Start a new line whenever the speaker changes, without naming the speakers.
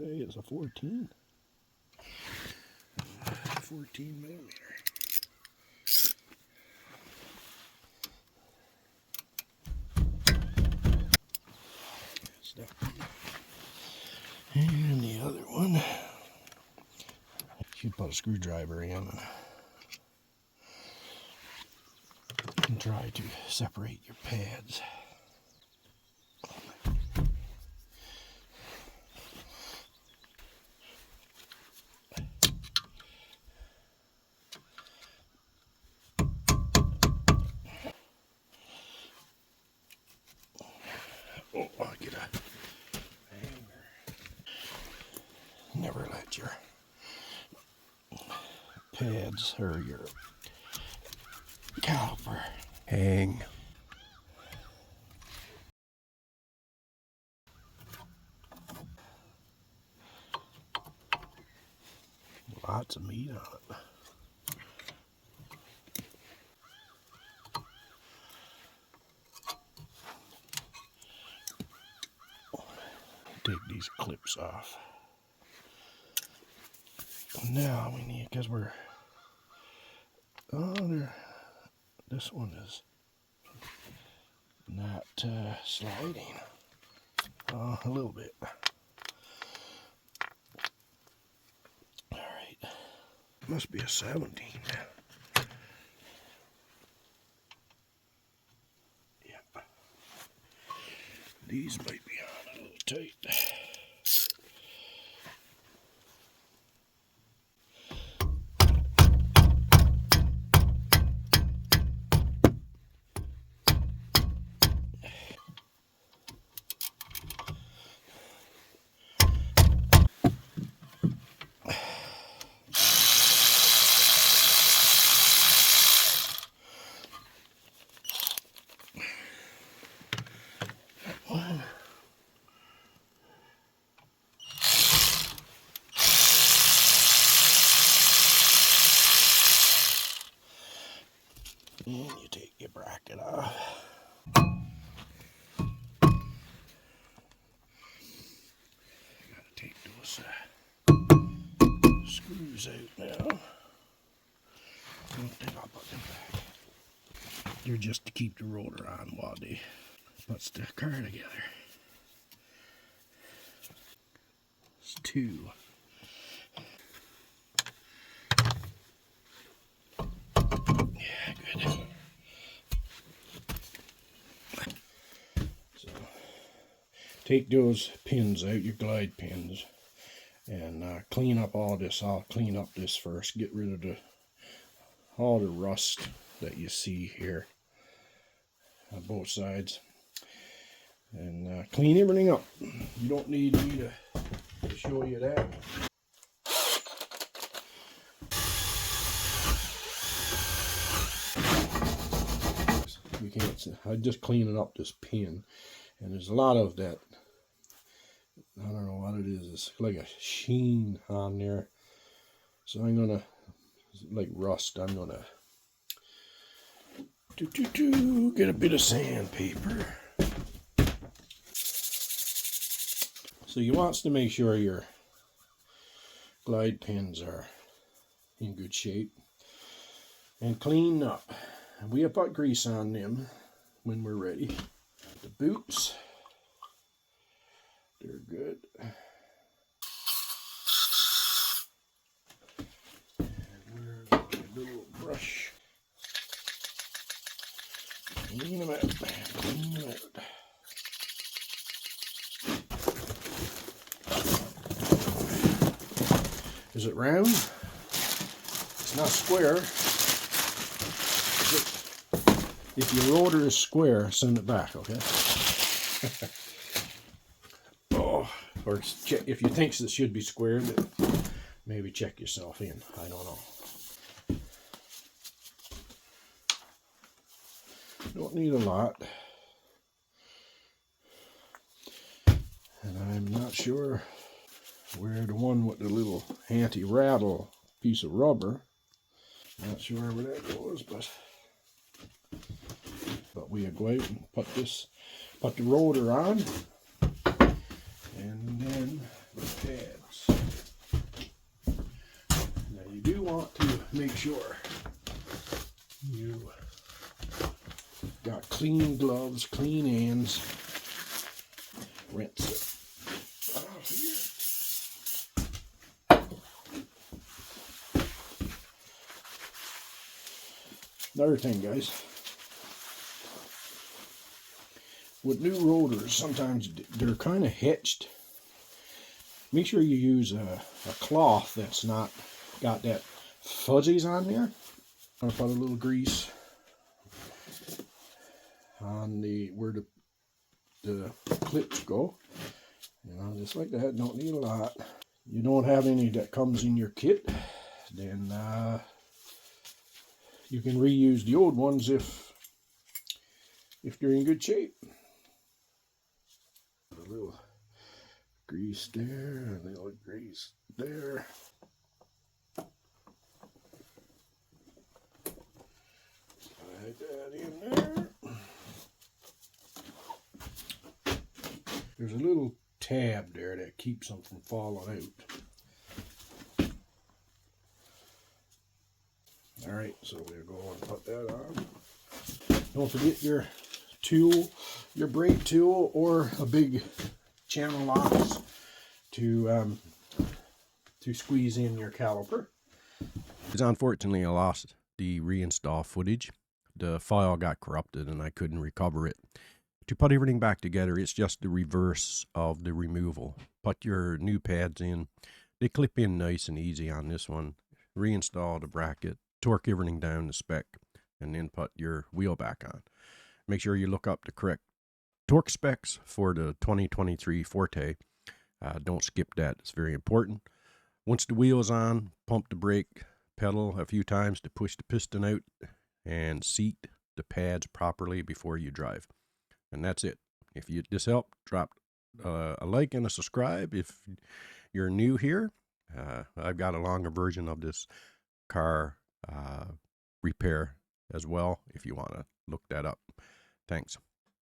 say it's a 14. 14 millimeter. And the other one, you put a screwdriver in and try to separate your pads. Oh, I'll get a hanger. Never let your pads or your caliper hang. Lots of meat on it. Take these clips off. Now we need, because we're, this one is not sliding. A little bit. Alright. Must be a 17. Yep. These might be on a little tight. And you take your bracket off. Gotta take those screws out now. I don't think I'll put them back. They're just to keep the rotor on while they puts the car together. It's 2. Take those pins out, your glide pins, and clean up all this. I'll clean up this first. Get rid of all the rust that you see here on both sides, and clean everything up. You don't need me to show you that. You can't see. I'm just cleaning up this pin. And there's a lot of that, I don't know what it is, it's like a sheen on there. So I'm gonna, like rust, I'm gonna get a bit of sandpaper. So you want to make sure your glide pins are in good shape and cleaned up. And we have put grease on them when we're ready. The boots, they're good. And we're going to get a little brush. Clean them out, clean them out. Is it round? It's not square. If your rotor is square, send it back, okay? Oh, or check, if you think it should be square, maybe check yourself in. I don't know. Don't need a lot. And I'm not sure where the one with the little anti-rattle piece of rubber, not sure where that goes, but we go out and put the rotor on, and then the pads. Now you do want to make sure you got clean gloves, clean hands. Rinse it out here. Another thing, guys, with new rotors, sometimes they're kind of hitched. Make sure you use a cloth that's not got that fuzzies on there. I'm gonna put a little grease on where the clips go. You know, just like that. Don't need a lot. You don't have any that comes in your kit, then you can reuse the old ones if they're in good shape. A little grease there, a little grease there. Slide that in there. There's a little tab there that keeps them from falling out. Alright, so we'll go and put that on. Don't forget your tool, your brake tool, or a big channel locks to squeeze in your caliper. Unfortunately, I lost the reinstall footage. The file got corrupted and I couldn't recover it. To put everything back together, it's just the reverse of the removal. Put your new pads in. They clip in nice and easy on this one. Reinstall the bracket, torque everything down to spec, and then put your wheel back on. Make sure you look up the correct torque specs for the 2023 Forte. Don't skip that. It's very important. Once the wheel is on, pump the brake pedal a few times to push the piston out and seat the pads properly before you drive. And that's it. If this helped, drop a like and a subscribe. If you're new here, I've got a longer version of this car repair as well if you want to look that up. Thanks.